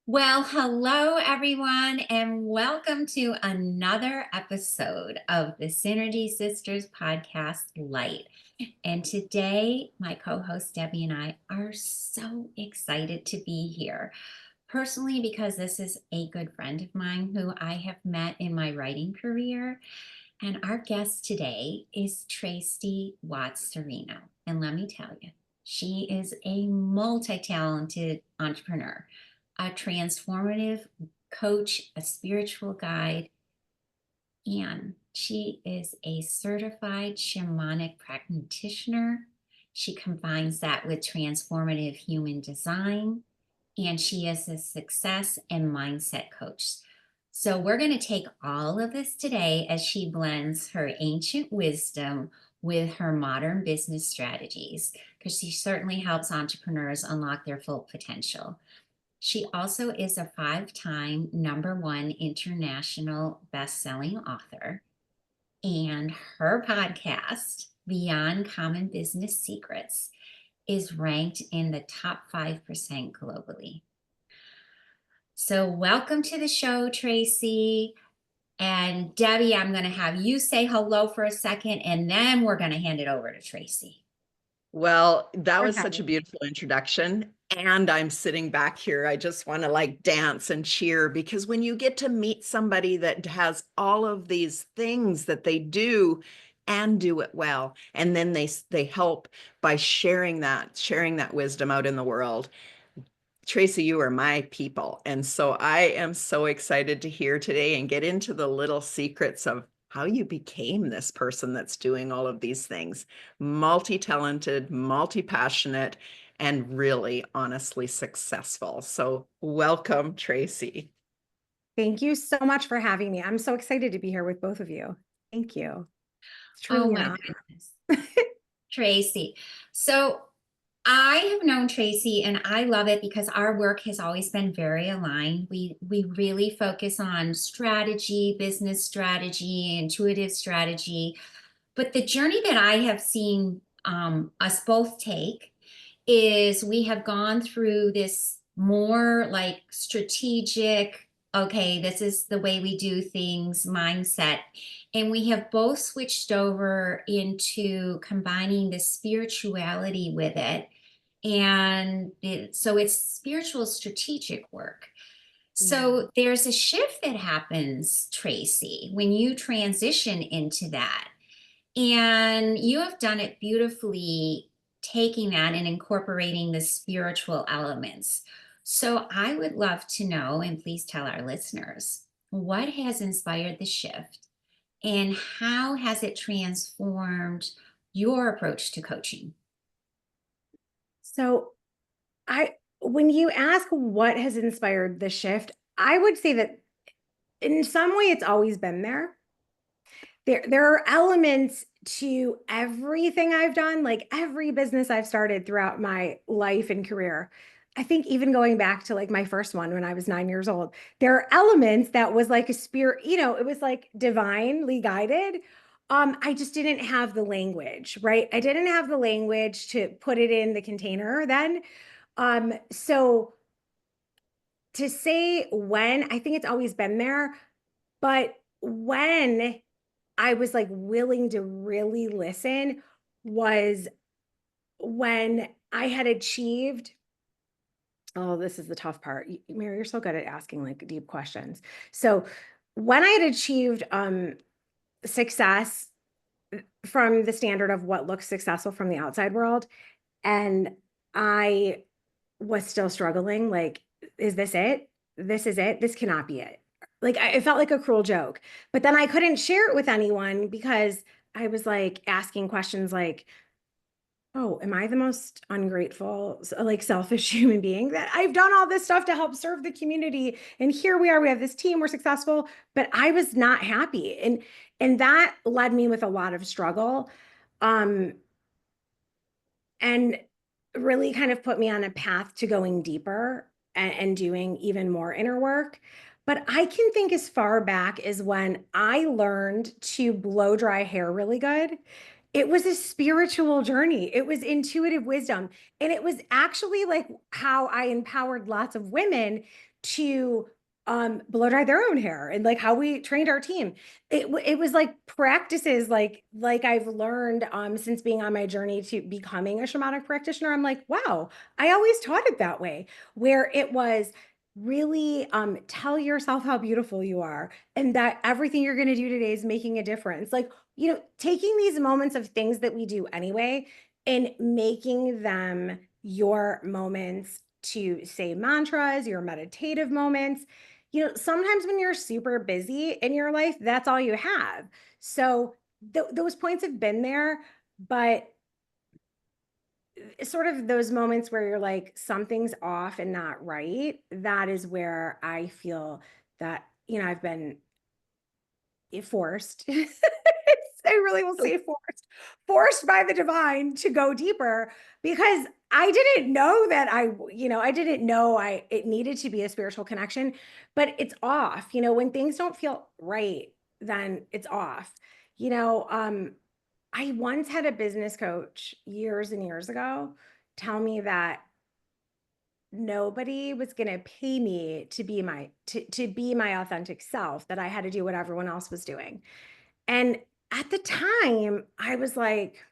Well, hello everyone, and welcome to another episode of the Synergy Sisters podcast, Light. And today, my co-host Debbie and I are so excited to be here. Personally, because this is a good friend of mine who I have met in my writing career. And our guest today is Tracey Watson Cirino. And let me tell you, she is a multi-talented entrepreneur, a transformative coach, a spiritual guide, and she is a certified shamanic practitioner. She combines that with transformative human design, and she is a success and mindset coach. So, we're going to take all of this today as she blends her ancient wisdom with her modern business strategies, because she certainly helps entrepreneurs unlock their full potential. She also is a 5-time #1 international best-selling author, and her podcast, Beyond Common Business Secrets, is ranked in the top 5% globally. So, welcome to the show, Tracey. And Debbie, I'm going to have you say hello for a second, and then we're going to hand it over to Tracey. Well, that was such a Okay. beautiful introduction. And I'm sitting back here. I just want to like dance and cheer because when you get to meet somebody that has all of these things that they do and do it well, and then they help by sharing that wisdom out in the world. Tracey, you are my people. And so I am so excited to hear today and get into the little secrets of how you became this person that's doing all of these things. Multi-talented, multi-passionate, and really honestly successful. So welcome, Tracey. Thank you so much for having me. I'm so excited to be here with both of you. Thank you. It's Oh truly an my goodness, honor. Tracey. So I have known Tracey and I love it because our work has always been very aligned. We really focus on strategy, business strategy, intuitive strategy. But the journey that I have seen us both take is we have gone through this more like strategic, okay, this is the way we do things mindset. And we have both switched over into combining the spirituality with it. And so it's spiritual strategic work. Yeah. So there's a shift that happens, Tracey, when you transition into that. And you have done it beautifully, taking that and incorporating the spiritual elements. So I would love to know, and please tell our listeners, what has inspired the shift and how has it transformed your approach to coaching? So when you ask what has inspired the shift, I would say that in some way it's always been there. There are elements to everything I've done, like every business I've started throughout my life and career. I think even going back to like my first one when I was 9 years old, there are elements that was like a spirit, it was like divinely guided. I just didn't have the language, right? I didn't have the language to put it in the container then. So to say when, I think it's always been there, but when I was like willing to really listen was when I had achieved. Oh, this is the tough part. Mary, you're so good at asking like deep questions. So when I had achieved success from the standard of what looks successful from the outside world, and I was still struggling, like, is this it? This is it? This cannot be it. Like, it felt like a cruel joke. But then I couldn't share it with anyone because I was like asking questions like, oh, am I the most ungrateful, like selfish human being that I've done all this stuff to help serve the community? And here we are, we have this team, we're successful, but I was not happy. And that led me with a lot of struggle. Um, and really kind of put me on a path to going deeper and doing even more inner work. But I can think as far back as when I learned to blow dry hair really good. It was a spiritual journey. It was intuitive wisdom. And it was actually like how I empowered lots of women to blow dry their own hair, and like how we trained our team. It was like practices like I've learned since being on my journey to becoming a shamanic practitioner. I'm like, wow, I always taught it that way, where it was really tell yourself how beautiful you are, and that everything you're going to do today is making a difference. Like, taking these moments of things that we do anyway and making them your moments to say mantras, your meditative moments. Sometimes when you're super busy in your life, that's all you have. So those points have been there, but sort of those moments where you're like, something's off and not right, that is where I feel that, I've been forced. I really will say forced by the divine to go deeper, because I didn't know that I didn't know it needed to be a spiritual connection, but it's off. When things don't feel right, then it's off. I once had a business coach years and years ago tell me that nobody was going to pay me to be my authentic self, that I had to do what everyone else was doing. And at the time, I was like,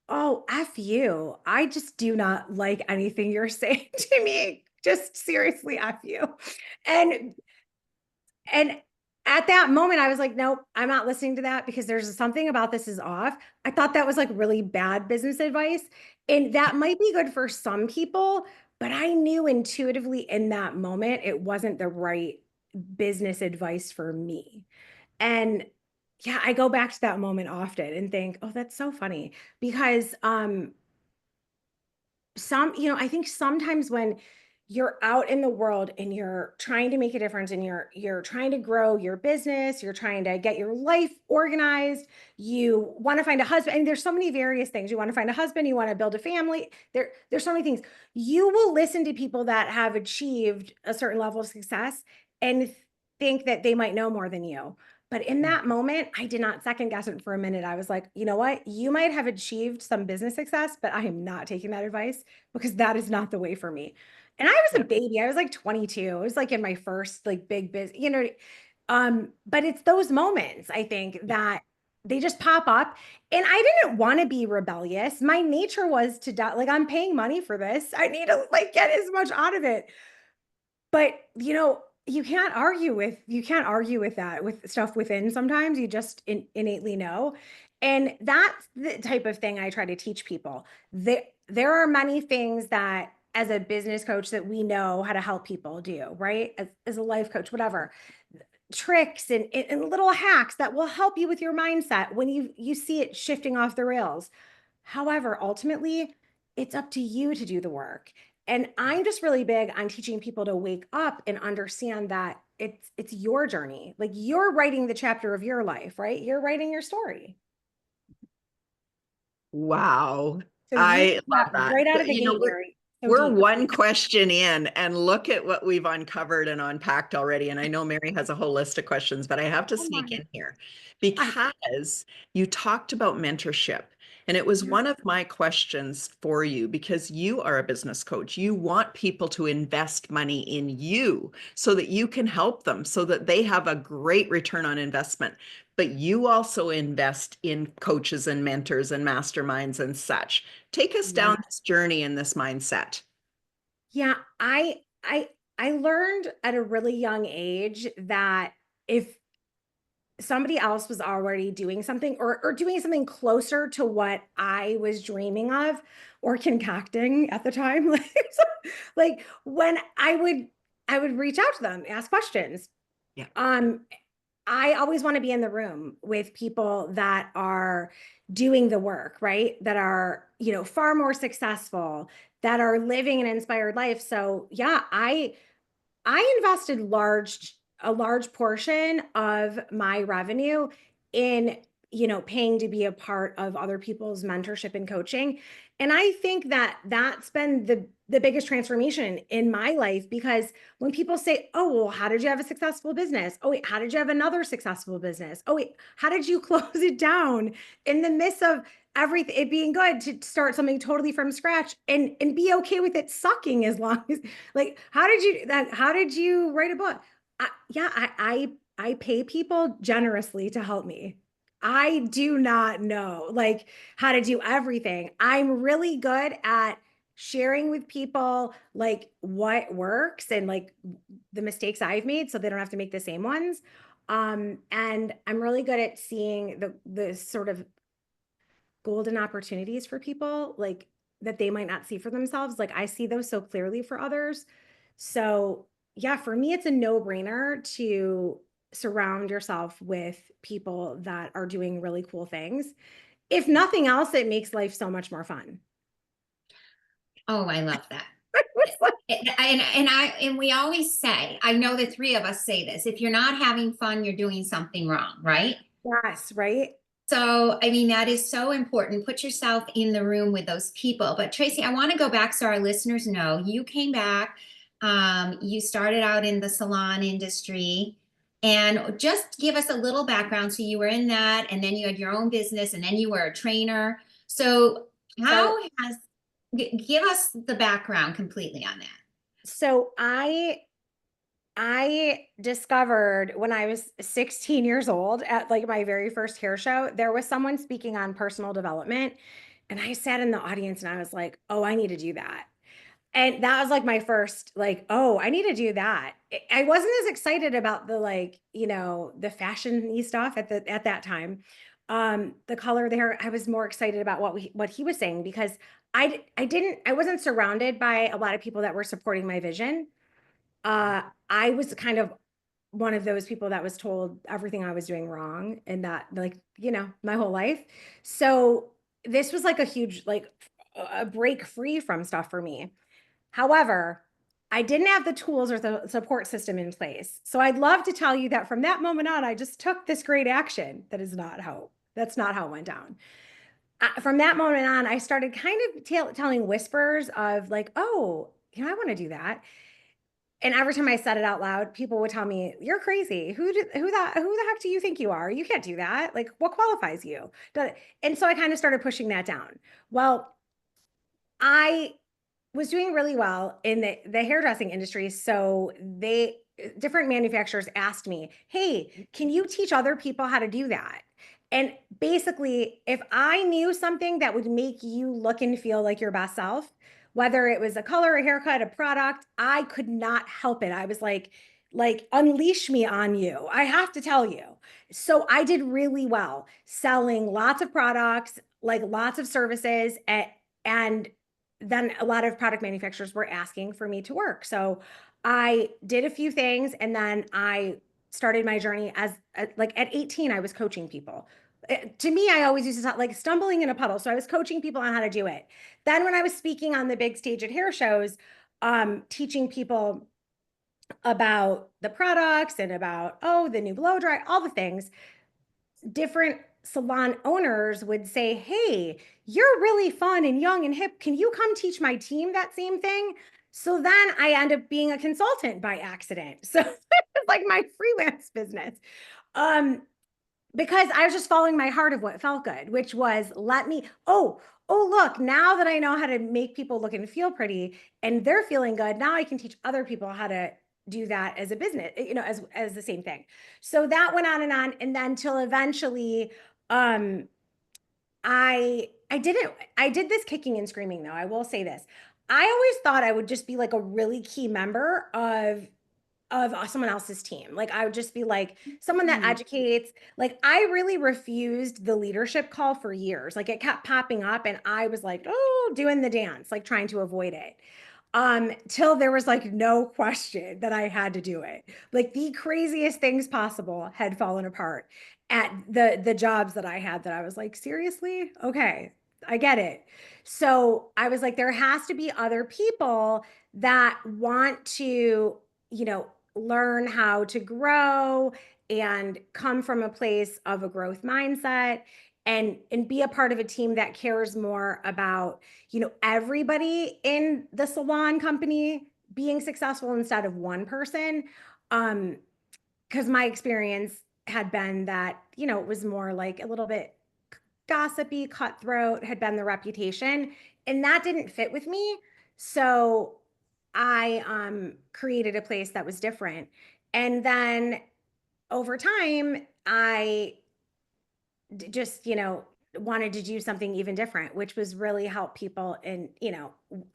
oh, F you. I just do not like anything you're saying to me. Just seriously, F you. And and at that moment, I was like, nope, I'm not listening to that, because there's something about this is off. I thought that was like really bad business advice. And that might be good for some people, but I knew intuitively in that moment it wasn't the right business advice for me. And yeah, I go back to that moment often and think, oh, that's so funny, because I think sometimes when you're out in the world and you're trying to make a difference, and you're trying to grow your business, you're trying to get your life organized, you want to find a husband, and there's so many various things. You want to find a husband, you want to build a family. There's so many things. You will listen to people that have achieved a certain level of success and think that they might know more than you. But in that moment, I did not second guess it for a minute. I was like, you know what? You might have achieved some business success, but I am not taking that advice, because that is not the way for me. And I was a baby. I was like 22. I was like in my first like big business, but it's those moments, I think, that they just pop up. And I didn't want to be rebellious. My nature was to die. Like, I'm paying money for this. I need to like get as much out of it. But you can't argue with that, with stuff within. Sometimes you just innately know. And that's the type of thing I try to teach people. There are many things that as a business coach that we know how to help people do, right? As a life coach, whatever, tricks and little hacks that will help you with your mindset when you see it shifting off the rails. However, ultimately, it's up to you to do the work. And I'm just really big on teaching people to wake up and understand that it's your journey. Like, you're writing the chapter of your life, right? You're writing your story. Wow. So I love yeah, that. right out But, of the gate, you're so we're deep. one question in, and look at what we've uncovered and unpacked already. And I know Mary has a whole list of questions, but I have to Oh sneak my. in here because you talked about mentorship. And it was one of my questions for you, because you are a business coach. You want people to invest money in you so that you can help them, so that they have a great return on investment. But you also invest in coaches and mentors and masterminds and such. Take us Yeah. down this journey in this mindset. Yeah, I learned at a really young age that if somebody else was already doing something, or doing something closer to what I was dreaming of or concocting at the time, like when I would reach out to them, ask questions. Yeah. Um, I always want to be in the room with people that are doing the work, right? That are, far more successful, that are living an inspired life. So yeah, I invested a large portion of my revenue in, paying to be a part of other people's mentorship and coaching. And I think that that's been the biggest transformation in my life, because when people say, oh, well, how did you have a successful business? Oh, wait, how did you have another successful business? Oh, wait, how did you close it down in the midst of everything, it being good to start something totally from scratch and be okay with it sucking as long as like, how did you write a book? I pay people generously to help me. I do not know like how to do everything. I'm really good at sharing with people like what works and like the mistakes I've made so they don't have to make the same ones. And I'm really good at seeing the sort of golden opportunities for people like that they might not see for themselves. Like I see those so clearly for others. So yeah, for me, it's a no-brainer to surround yourself with people that are doing really cool things. If nothing else, it makes life so much more fun. Oh, I love that. It's like, And we always say, I know the three of us say this, if you're not having fun, you're doing something wrong, right? yes, right? So, I mean, that is so important. Put yourself in the room with those people. But Tracey, I want to go back so our listeners know you came back. You started out in the salon industry, and just give us a little background. So you were in that, and then you had your own business, and then you were a trainer. So how So has give us the background completely on that? so I discovered when I was 16 years old at like my very first hair show, there was someone speaking on personal development. And I sat in the audience and I was like, oh, I need to do that. And that was like my first, like, oh, I need to do that. I wasn't as excited about the like, the fashion-y stuff at that time. The color of the hair, I was more excited about what he was saying because I wasn't surrounded by a lot of people that were supporting my vision. I was kind of one of those people that was told everything I was doing wrong and that like, my whole life. So this was like a huge, like a break free from stuff for me. However, I didn't have the tools or the support system in place. So I'd love to tell you that from that moment on, I just took this great action. That's not how it went down. From that moment on, I started kind of telling whispers of like, oh, I want to do that. And every time I said it out loud, people would tell me, "You're crazy. Who the heck do you think you are? You can't do that. Like, what qualifies you?" And so I kind of started pushing that down. Well, I was doing really well in the hairdressing industry. So different manufacturers asked me, hey, can you teach other people how to do that? And basically, if I knew something that would make you look and feel like your best self, whether it was a color, a haircut, a product, I could not help it. I was like unleash me on you. I have to tell you. So I did really well selling lots of products, like lots of services and then a lot of product manufacturers were asking for me to work. So I did a few things and then I started my journey as like at 18, I was coaching people. To me, I always used to talk like stumbling in a puddle. So I was coaching people on how to do it. Then when I was speaking on the big stage at hair shows, teaching people about the products and about, oh, the new blow dry, all the things, different salon owners would say, hey, you're really fun and young and hip. Can you come teach my team that same thing? So then I end up being a consultant by accident. So it's like my freelance business. Um, because I was just following my heart of what felt good, which was look, now that I know how to make people look and feel pretty and they're feeling good, now I can teach other people how to do that as a business, as the same thing. So that went on and then till eventually um I did this kicking and screaming though. I will say this. I always thought I would just be like a really key member of someone else's team. Like I would just be like someone that educates. Like I really refused the leadership call for years. Like it kept popping up and I was like, oh, doing the dance, like trying to avoid it. Till there was like no question that I had to do it. Like the craziest things possible had fallen apart at the jobs that I had that I was like, seriously? Okay, I get it. So I was like, there has to be other people that want to, learn how to grow and come from a place of a growth mindset and be a part of a team that cares more about everybody in the salon company being successful instead of one person. Because my experience had been that it was more like a little bit gossipy, cutthroat had been the reputation, and that didn't fit with me. So I created a place that was different. And then over time, I just, wanted to do something even different, which was really help people in,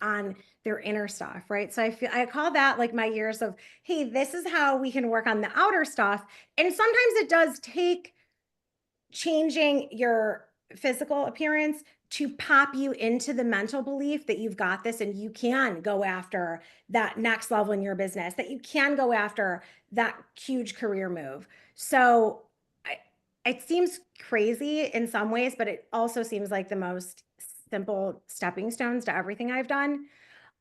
on their inner stuff, right? So I call that like my years of, hey, this is how we can work on the outer stuff. And sometimes it does take changing your physical appearance to pop you into the mental belief that you've got this and you can go after that next level in your business, that you can go after that huge career move. So it seems crazy in some ways, but it also seems like the most simple stepping stones to everything I've done.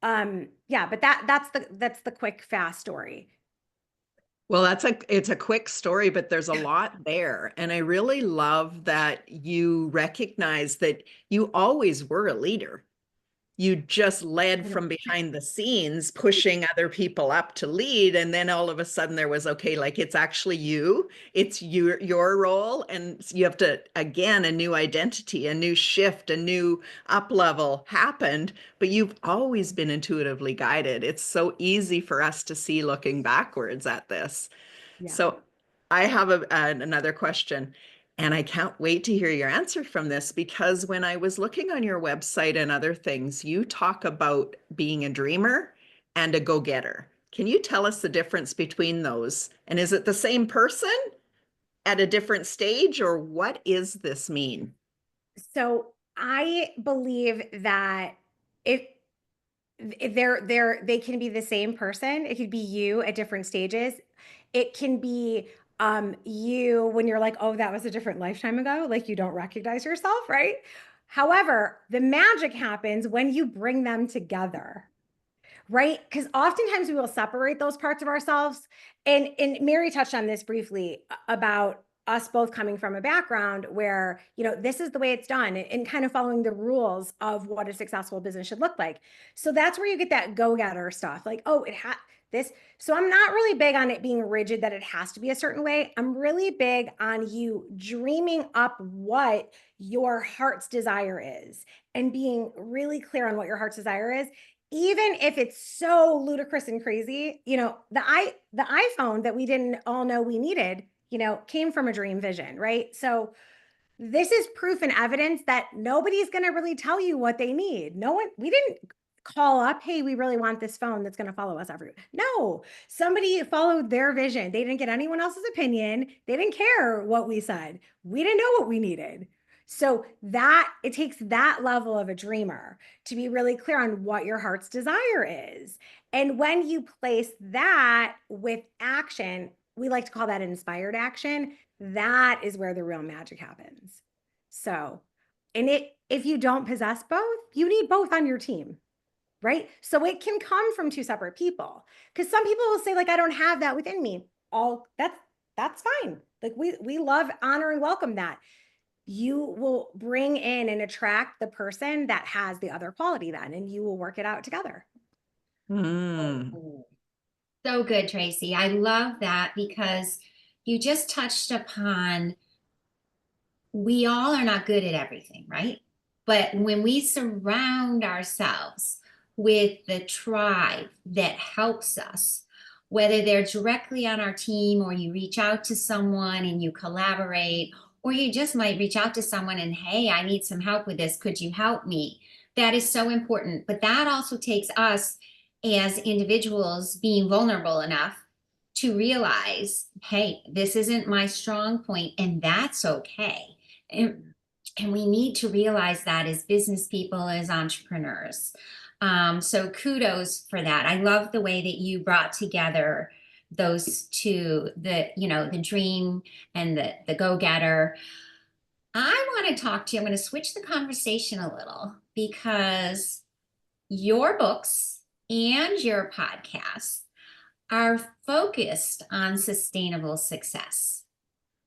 Yeah, but that's the quick, fast story. Well, it's a quick story, but there's a lot there. And I really love that you recognize that you always were a leader. You just led from behind the scenes, pushing other people up to lead. And then all of a sudden there was, okay, like it's actually you, it's your role. And you have to, again, a new identity, a new shift, a new up level happened, but you've always been intuitively guided. It's so easy for us to see looking backwards at this. Yeah. So I have another question. And I can't wait to hear your answer from this, because when I was looking on your website and other things, you talk about being a dreamer and a go-getter. Can you tell us the difference between those? And is it the same person at a different stage, or what is this mean? So I believe that if they can be the same person. It could be you at different stages. It can be you when you're like, oh, that was a different lifetime ago, like you don't recognize yourself, right? However, the magic happens when you bring them together, right? Because oftentimes we will separate those parts of ourselves. And Mary touched on this briefly about us both coming from a background where, this is the way it's done, and kind of following the rules of what a successful business should look like. So that's where you get that go-getter stuff. Like, oh, it had this. So I'm not really big on it being rigid that it has to be a certain way. I'm really big on you dreaming up what your heart's desire is and being really clear on what your heart's desire is, even if it's so ludicrous and crazy. The iPhone that we didn't all know we needed, came from a dream vision, right? So this is proof and evidence that nobody's going to really tell you what they need. No one, we didn't call up, hey, we really want this phone that's going to follow us everywhere. No, somebody followed their vision. They didn't get anyone else's opinion. They didn't care what we said. We didn't know what we needed. So that it takes that level of a dreamer to be really clear on what your heart's desire is. And when you place that with action, we like to call that inspired action. That is where the real magic happens. So, if you don't possess both, you need both on your team, right? So it can come from two separate people, because some people will say, like, I don't have that within me. That's fine. Like we love, honor, and welcome that. You will bring in and attract the person that has the other quality then, and you will work it out together. So good, Tracey. I love that, because you just touched upon, we all are not good at everything, right? But when we surround ourselves with the tribe that helps us, whether they're directly on our team, or you reach out to someone and you collaborate, or you just might reach out to someone and, hey, I need some help with this. Could you help me? That is so important. But that also takes us as individuals being vulnerable enough to realize, hey, this isn't my strong point, and that's okay. And we need to realize that as business people, as entrepreneurs. So kudos for that. I love the way that you brought together those two, the dream and the go-getter. I want to talk to you. I'm going to switch the conversation a little, because your books and your podcasts are focused on sustainable success.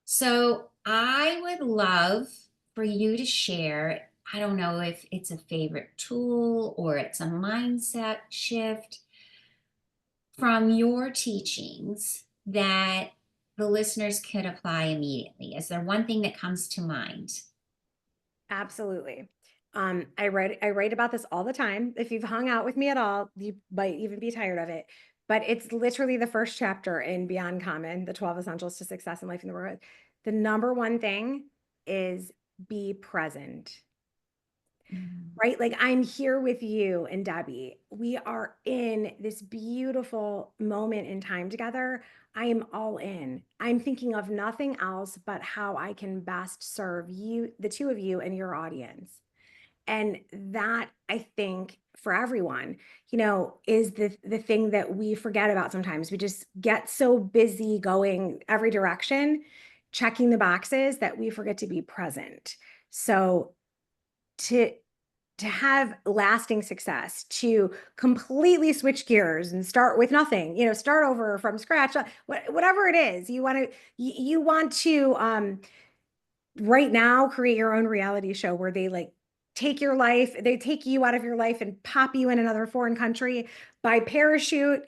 So I would love for you to share, I don't know if it's a favorite tool or it's a mindset shift from your teachings that the listeners could apply immediately. Is there one thing that comes to mind? Absolutely. I write about this all the time. If you've hung out with me at all, you might even be tired of it. But it's literally the first chapter in Beyond Common, the 12 Essentials to Success in Life in the World. The number one thing is be present, right? Like I'm here with you and Debbie. We are in this beautiful moment in time together. I am all in. I'm thinking of nothing else but how I can best serve you, the two of you, and your audience. And that, I think, for everyone, is the thing that we forget about sometimes. We just get so busy going every direction, checking the boxes, that we forget to be present. So to have lasting success, to completely switch gears and start with nothing, start over from scratch, whatever it is you want to right now create your own reality show where they like take your life, they take you out of your life and pop you in another foreign country by parachute.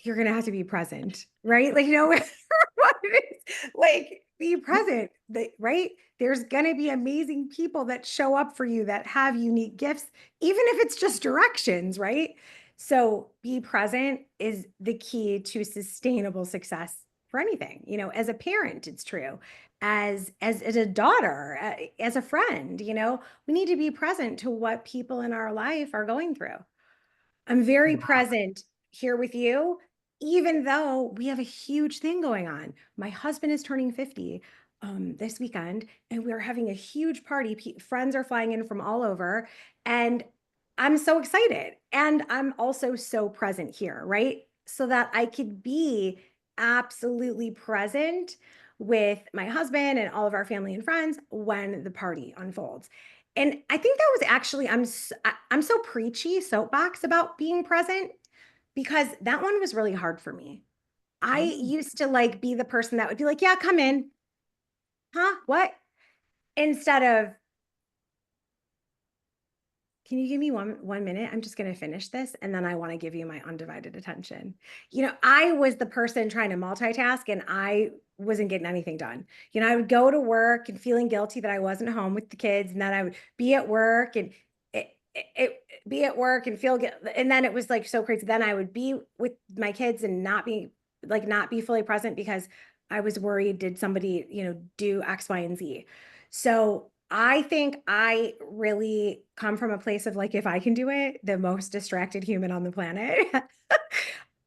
You're going to have to be present, right? Like, what it is, like be present, right? There's going to be amazing people that show up for you that have unique gifts, even if it's just directions, right? So be present is the key to sustainable success for anything. As a parent, it's true. As a daughter, as a friend, we need to be present to what people in our life are going through. I'm very present here with you, even though we have a huge thing going on. My husband is turning 50 this weekend, and we're having a huge party. Friends are flying in from all over, and I'm so excited. And I'm also so present here, right? So that I could be absolutely present with my husband and all of our family and friends when the party unfolds. And I think that was actually, I'm so preachy soapbox about being present, because that one was really hard for me. I used to like be the person that would be like, yeah, come in. Huh? What? Instead of, can you give me one minute? I'm just going to finish this, and then I want to give you my undivided attention. I was the person trying to multitask, and I wasn't getting anything done. I would go to work and feeling guilty that I wasn't home with the kids, and then I would be at work and be at work and feel good. And then it was like so crazy. Then I would be with my kids and not be fully present because I was worried, did somebody, do X, Y, and Z. So I think I really come from a place of like, if I can do it, the most distracted human on the planet,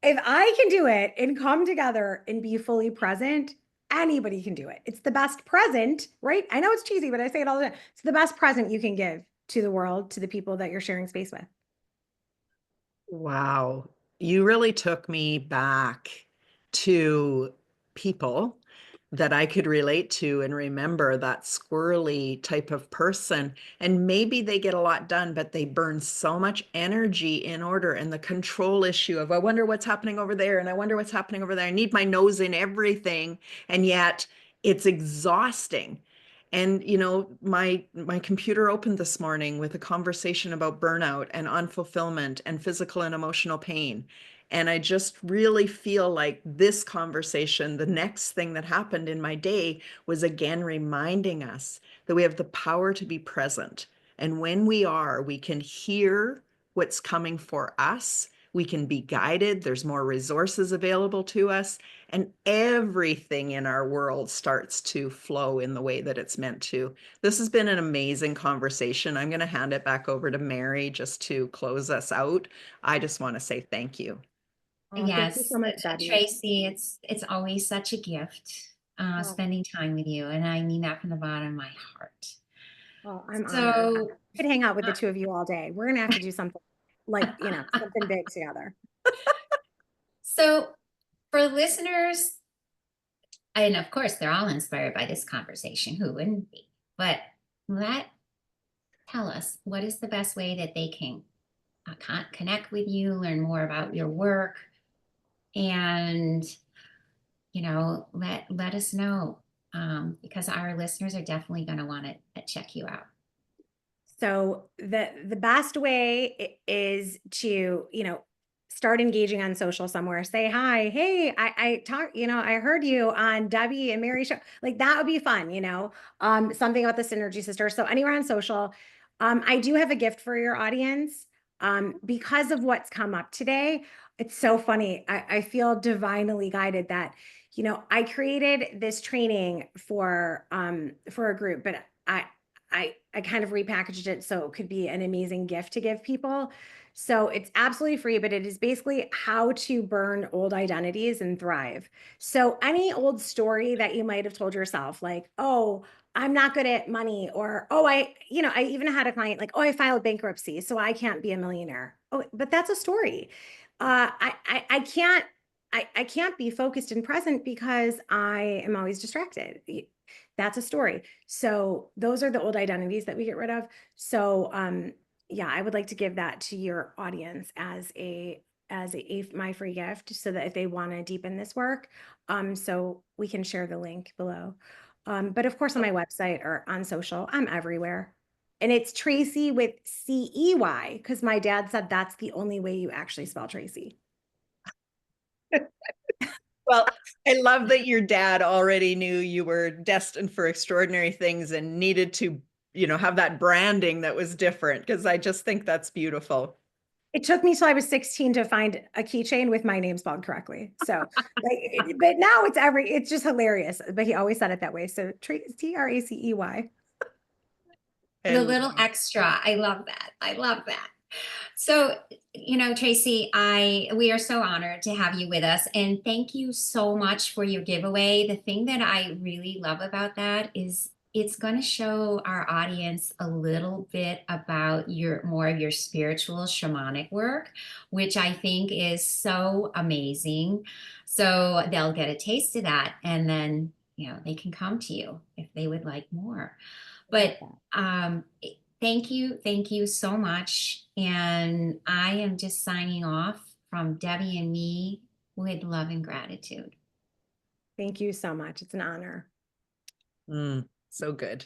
if I can do it and come together and be fully present, anybody can do it. It's the best present, right? I know it's cheesy, but I say it all the time. It's the best present you can give to the world, to the people that you're sharing space with. Wow. You really took me back to people that I could relate to and remember, that squirrely type of person. And maybe they get a lot done, but they burn so much energy in order. And the control issue of, I wonder what's happening over there. And I wonder what's happening over there. I need my nose in everything. And yet it's exhausting. And my computer opened this morning with a conversation about burnout and unfulfillment and physical and emotional pain. And I just really feel like this conversation, the next thing that happened in my day, was again reminding us that we have the power to be present. And when we are, we can hear what's coming for us. We can be guided. There's more resources available to us. And everything in our world starts to flow in the way that it's meant to. This has been an amazing conversation. I'm going to hand it back over to Mary just to close us out. I just want to say thank you. Oh, thank you Yes, so much, Debbie. Tracy, it's always such a gift spending time with you, and I mean that from the bottom of my heart. Oh, I'm honored. I So, could hang out with the two of you all day. We're going to have to do something like, something big together. so for listeners, and of course, they're all inspired by this conversation. Who wouldn't be? But tell us, what is the best way that they can connect with you, learn more about your work, and let us know, because our listeners are definitely going to want to check you out. So the best way is to, start engaging on social somewhere. Say hi. Hey, I heard you on Debbie and Mary show. Like that would be fun, something about the Synergy Sisters. So anywhere on social. I do have a gift for your audience. Because of what's come up today, it's so funny. I feel divinely guided that, I created this training for a group, but I kind of repackaged it so it could be an amazing gift to give people. So it's absolutely free, but it is basically how to burn old identities and thrive. So any old story that you might have told yourself, like, oh, I'm not good at money, or, oh, I even had a client like, oh, I filed bankruptcy, so I can't be a millionaire. Oh, but that's a story. I can't, I can't be focused and present because I am always distracted. That's a story. So those are the old identities that we get rid of. So, yeah, I would like to give that to your audience as my free gift, so that if they want to deepen this work, so we can share the link below. But of course on my website or on social, I'm everywhere. And it's Tracey with CEY, because my dad said that's the only way you actually spell Tracey. Well, I love that your dad already knew you were destined for extraordinary things and needed to, have that branding that was different, because I just think that's beautiful. It took me till I was 16 to find a keychain with my name spelled correctly. So, but now it's just hilarious. But he always said it that way. So Tracey. The little extra. I love that. I love that. So, Tracey, we are so honored to have you with us, and thank you so much for your giveaway. The thing that I really love about that is it's going to show our audience a little bit about more of your spiritual shamanic work, which I think is so amazing. So they'll get a taste of that, and then, they can come to you if they would like more. But thank you so much. And I am just signing off from Debbie and me with love and gratitude. Thank you so much. It's an honor. So good.